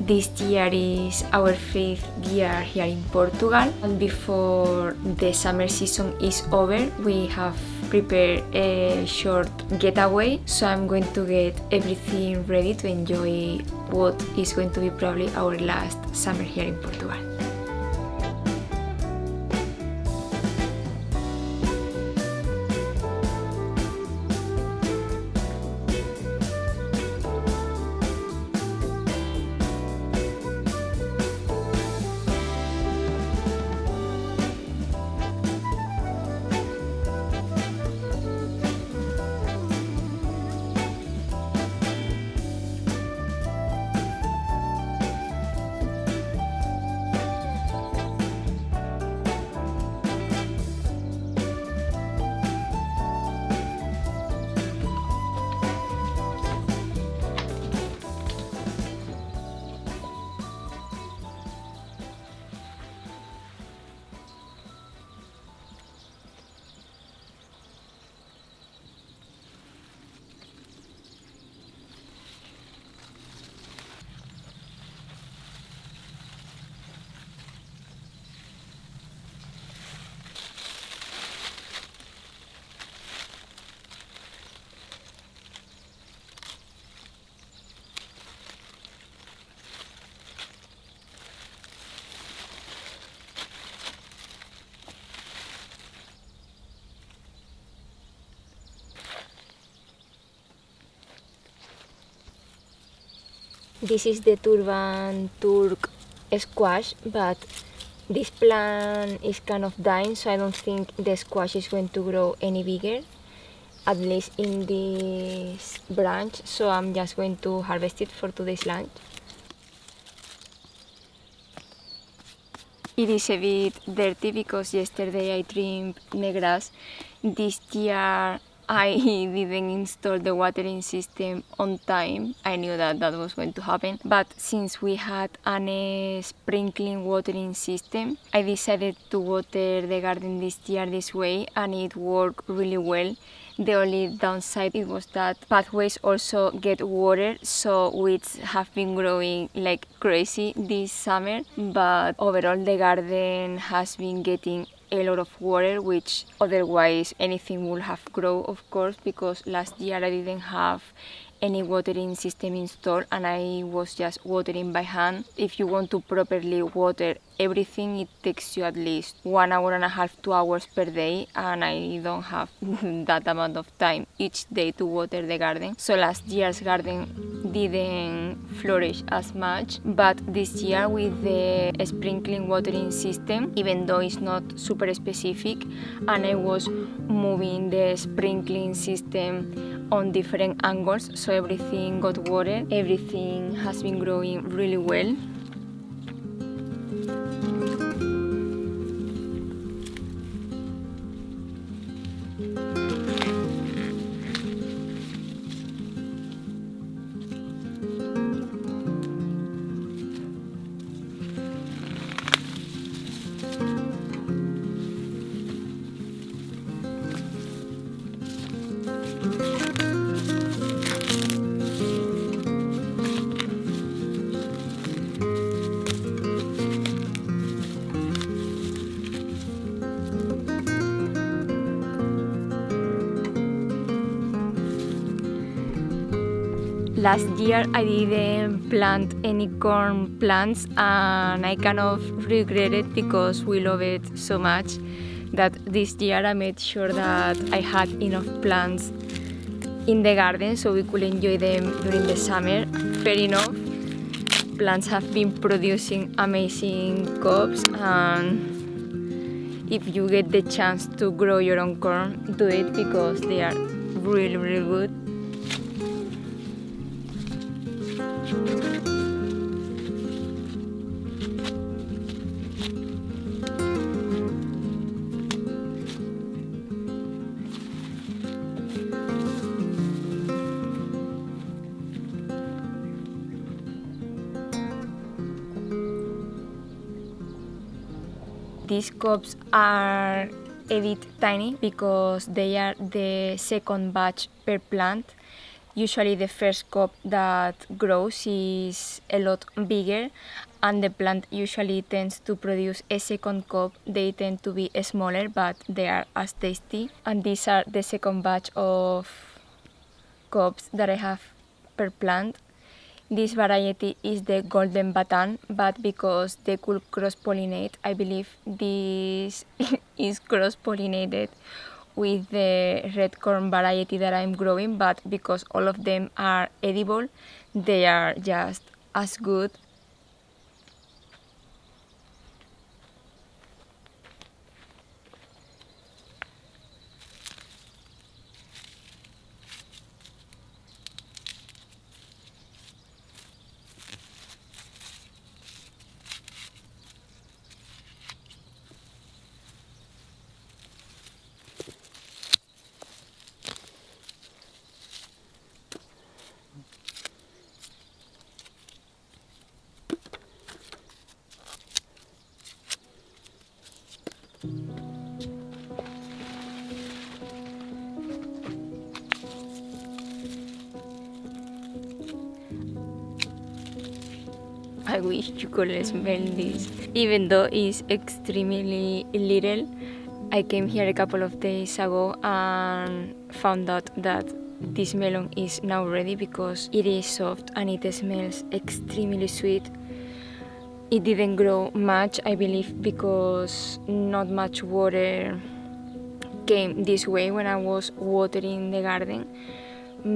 This year is our 5th year here in Portugal, and before the summer season is over, we have prepared a short getaway, so I'm going to get everything ready to enjoy what is going to be probably our last summer here in Portugal. This is the turban Turk squash, but this plant is kind of dying, so I don't think the squash is going to grow any bigger, at least in this branch, so I'm just going to harvest it for today's lunch. It is a bit dirty because yesterday I trimmed the grass. This year I didn't install the watering system on time. I knew that that was going to happen, but since we had a sprinkling watering system, I decided to water the garden this year this way, and it worked really well. The only downside it was that pathways also get water, so weeds have been growing like crazy this summer, but overall the garden has been getting a lot of water, which otherwise anything would have grown, of course, because last year I didn't have any watering system installed and I was just watering by hand. If you want to properly water everything, it takes you at least 1 hour and a half, 2 hours per day, and I don't have that amount of time each day to water the garden. So last year's garden didn't flourish as much, but this year with the sprinkling watering system, even though it's not super specific, and I was moving the sprinkling system on different angles, so everything got water. Everything has been growing really well. Last year I didn't plant any corn plants, and I kind of regret it because we love it so much that this year I made sure that I had enough plants in the garden so we could enjoy them during the summer. Fair enough, plants have been producing amazing crops, and if you get the chance to grow your own corn, do it because they are really, really good. These cups are a bit tiny because they are the second batch per plant, Usually the first cob that grows is a lot bigger, and the plant usually tends to produce a second cob. They tend to be smaller, but they are as tasty. And these are the second batch of cobs that I have per plant. This variety is the golden batan, but because they could cross-pollinate, I believe this is cross-pollinated with the red corn variety that I'm growing, but because all of them are edible, they are just as good. I wish you could smell this. Even though it's extremely little, I came here a couple of days ago and found out that this melon is now ready because it is soft and it smells extremely sweet. It didn't grow much, I believe, because not much water came this way when I was watering the garden,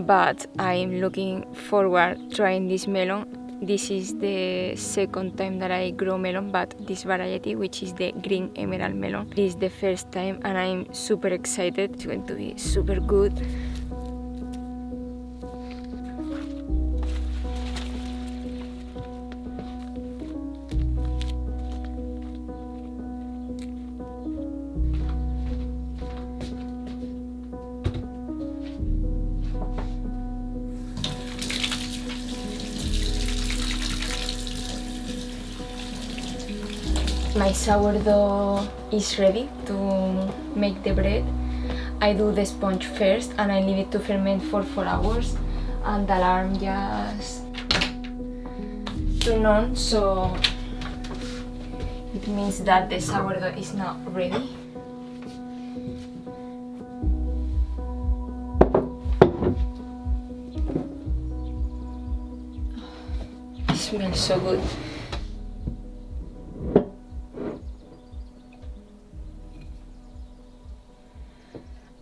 but I'm looking forward trying this melon. This is the second time that I grow melon, but this variety, which is the green emerald melon, this is the first time and I'm super excited. It's going to be super good. My sourdough is ready to make the bread. I do the sponge first and I leave it to ferment for 4 hours, and the alarm just turned on, so it means that the sourdough is now ready. It smells so good.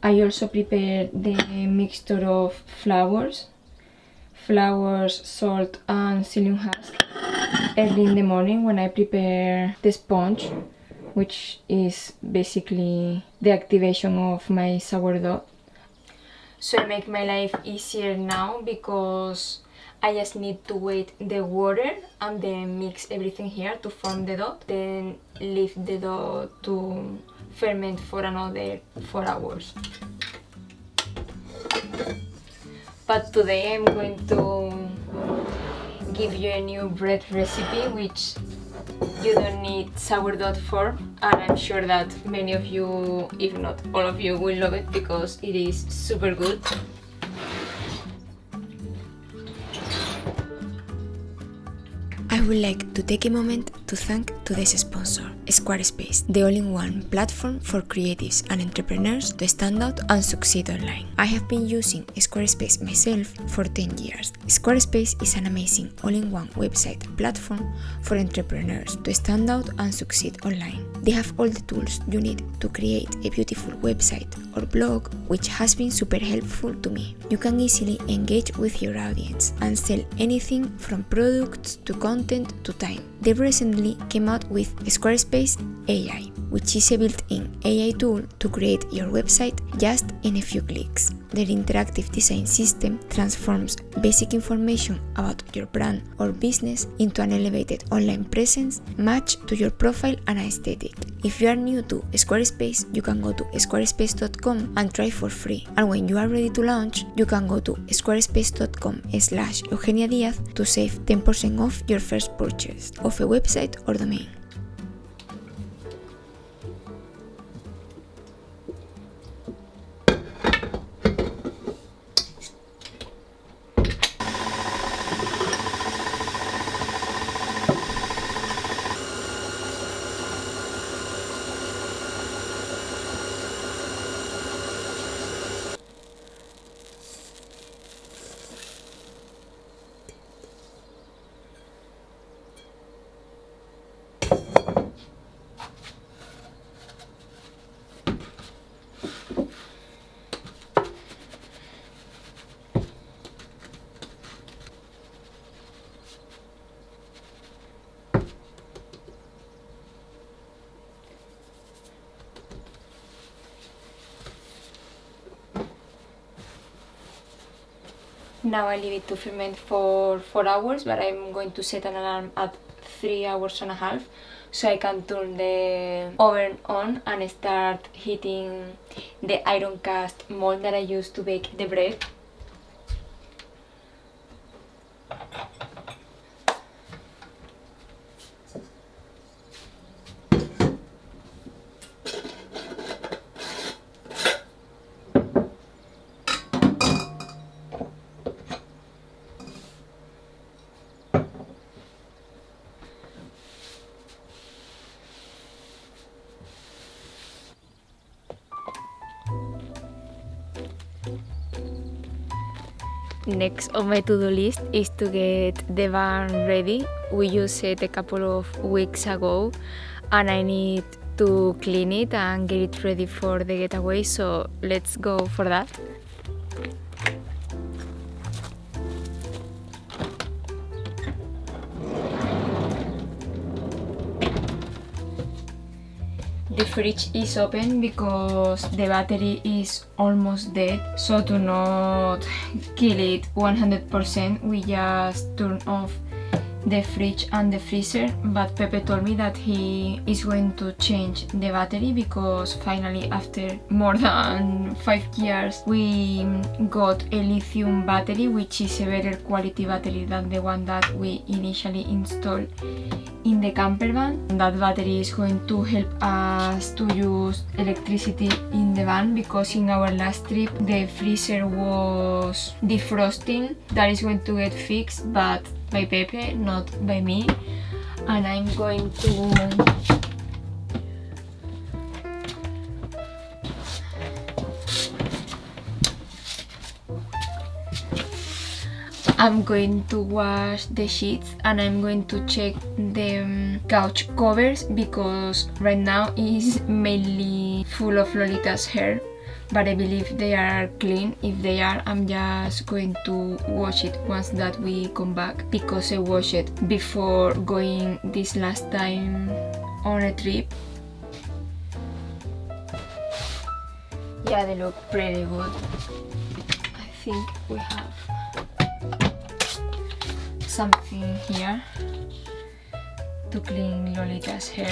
I also prepare the mixture of flours, salt and psyllium husk early in the morning when I prepare the sponge, which is basically the activation of my sourdough. So I make my life easier now because I just need to wait the water and then mix everything here to form the dough, then leave the dough to ferment for another 4 hours. But today I'm going to give you a new bread recipe which you don't need sourdough for, and I'm sure that many of you, if not all of you, will love it because it is super good. I would like to take a moment to thank today's sponsor, Squarespace, the all-in-one platform for creatives and entrepreneurs to stand out and succeed online. I have been using Squarespace myself for 10 years. Squarespace is an amazing all-in-one website platform for entrepreneurs to stand out and succeed online. They have all the tools you need to create a beautiful website or blog, which has been super helpful to me. You can easily engage with your audience and sell anything from products to content to time. They recently came out with Squarespace AI, which is a built-in AI tool to create your website just in a few clicks. Their interactive design system transforms basic information about your brand or business into an elevated online presence matched to your profile and aesthetic. If you are new to Squarespace, you can go to squarespace.com and try for free. And when you are ready to launch, you can go to squarespace.com/Eugenia Diaz to save 10% off your first purchase of a website or domain. Now I leave it to ferment for 4 hours, but I'm going to set an alarm at 3 hours and a half so I can turn the oven on and start heating the iron cast mold that I use to bake the bread. Next on my to-do list is to get the van ready. We used it a couple of weeks ago and I need to clean it and get it ready for the getaway, so let's go for that. The fridge is open because the battery is almost dead, so to not kill it 100%, we just turn off the fridge and the freezer. But Pepe told me that he is going to change the battery because finally, after more than 5 years, we got a lithium battery, which is a better quality battery than the one that we initially installed in the camper van. That battery is going to help us to use electricity in the van because in our last trip the freezer was defrosting. That is going to get fixed, but by Pepe, not by me. And I'm going to wash the sheets and I'm going to check the couch covers because right now it's mainly full of Lolita's hair, but I believe they are clean. If they are, I'm just going to wash it once that we come back because I washed it before going this last time on a trip. Yeah, they look pretty good. I think we have something here to clean Lolita's hair.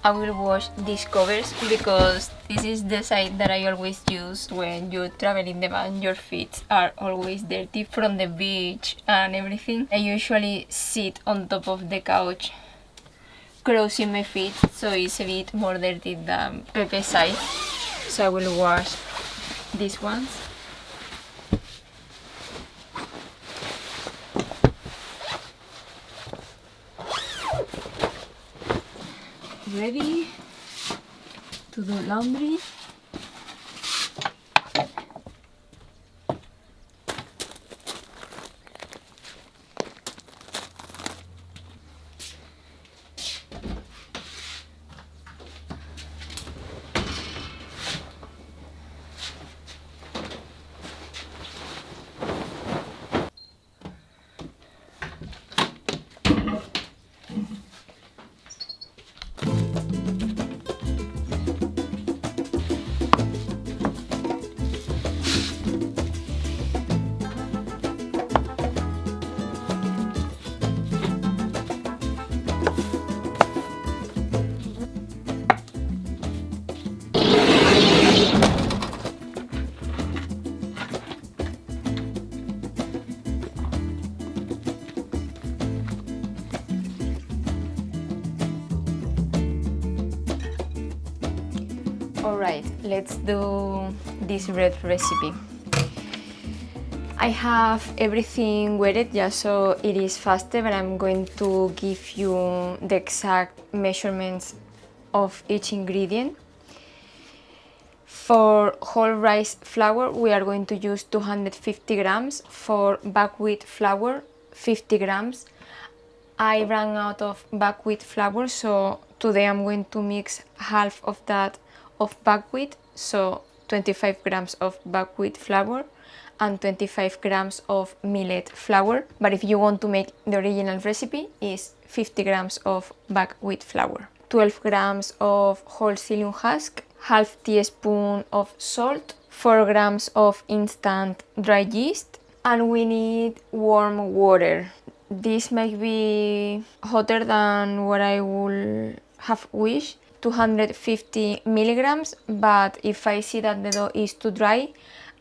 I will wash these covers because this is the side that I always use when you travel in the van. Your feet are always dirty from the beach and everything. I usually sit on top of the couch crossing my feet, so it's a bit more dirty than Pepe's side. So I will wash these ones. Ready to do laundry. Alright, let's do this bread recipe. I have everything wetted just so it is faster, but I'm going to give you the exact measurements of each ingredient. For whole rice flour, we are going to use 250 grams. For buckwheat flour, 50 grams. I ran out of buckwheat flour, so today I'm going to mix half of that of buckwheat, so 25 grams of buckwheat flour and 25 grams of millet flour. But if you want to make the original recipe, is 50 grams of buckwheat flour, 12 grams of whole psyllium husk, half teaspoon of salt, 4 grams of instant dry yeast, and we need warm water. This might be hotter than what I would have wished, 250 milligrams, but if I see that the dough is too dry,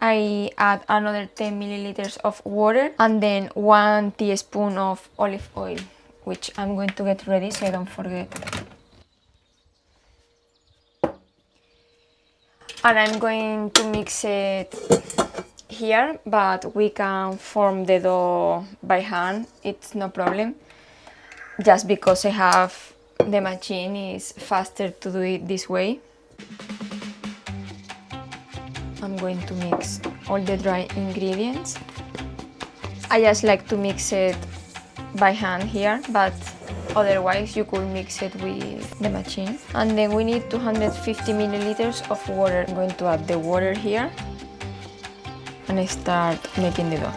I add another 10 milliliters of water and then 1 teaspoon of olive oil, which I'm going to get ready so I don't forget. And I'm going to mix it here, but we can form the dough by hand, it's no problem. Just because I have the machine, is faster to do it this way. I'm going to mix all the dry ingredients. I just like to mix it by hand here, but otherwise you could mix it with the machine. And then we need 250 milliliters of water. I'm going to add the water here and I start making the dough.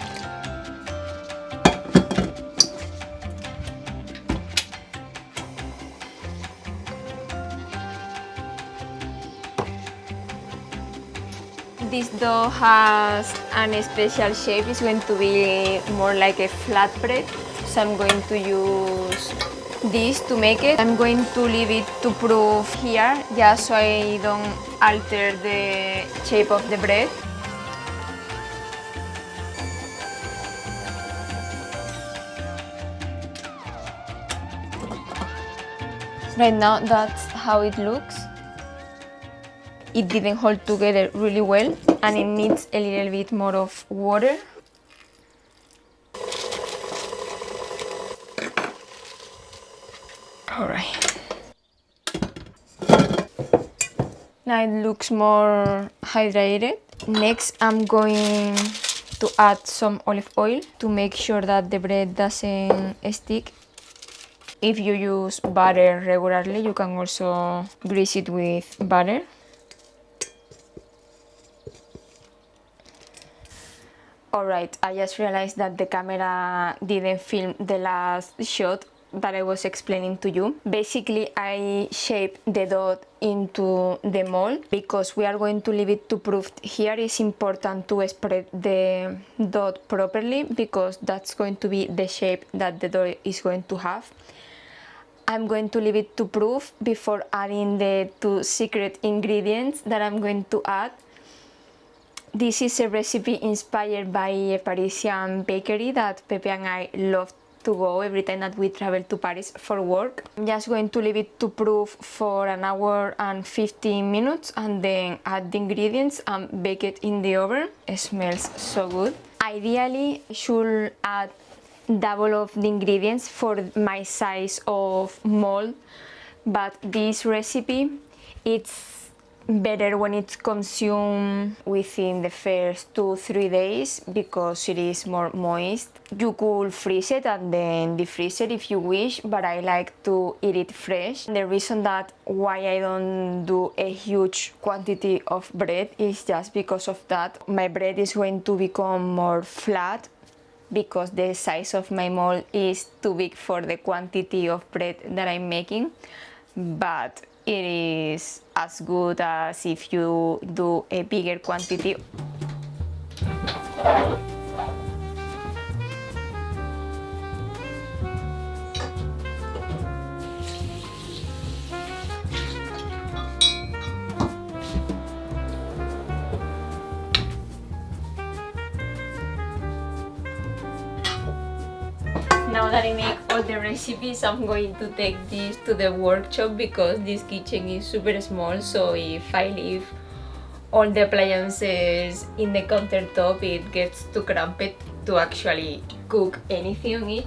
This dough has a special shape. It's going to be more like a flatbread, so I'm going to use this to make it. I'm going to leave it to proof here, just so I don't alter the shape of the bread. Right now, that's how it looks. It didn't hold together really well and it needs a little bit more of water. Alright. Now it looks more hydrated. Next, I'm going to add some olive oil to make sure that the bread doesn't stick. If you use butter regularly, you can also grease it with butter. Alright, I just realized that the camera didn't film the last shot that I was explaining to you. Basically, I shaped the dough into the mold because we are going to leave it to proof. Here it's important to spread the dough properly because that's going to be the shape that the dough is going to have. I'm going to leave it to proof before adding the 2 secret ingredients that I'm going to add. This is a recipe inspired by a Parisian bakery that Pepe and I love to go every time that we travel to Paris for work. I'm just going to leave it to proof for an hour and 15 minutes and then add the ingredients and bake it in the oven. It smells so good. Ideally, I should add double of the ingredients for my size of mold, but this recipe, it's better when it's consumed within the first 2-3 days because it is more moist. You could freeze it and then defreeze it if you wish, but I like to eat it fresh. The reason that why I don't do a huge quantity of bread is just because of that. My bread is going to become more flat because the size of my mold is too big for the quantity of bread that I'm making, but it is as good as if you do a bigger quantity. Now that I make all the recipes, I'm going to take this to the workshop because this kitchen is super small, so if I leave all the appliances in the countertop, it gets too cramped to actually cook anything on it.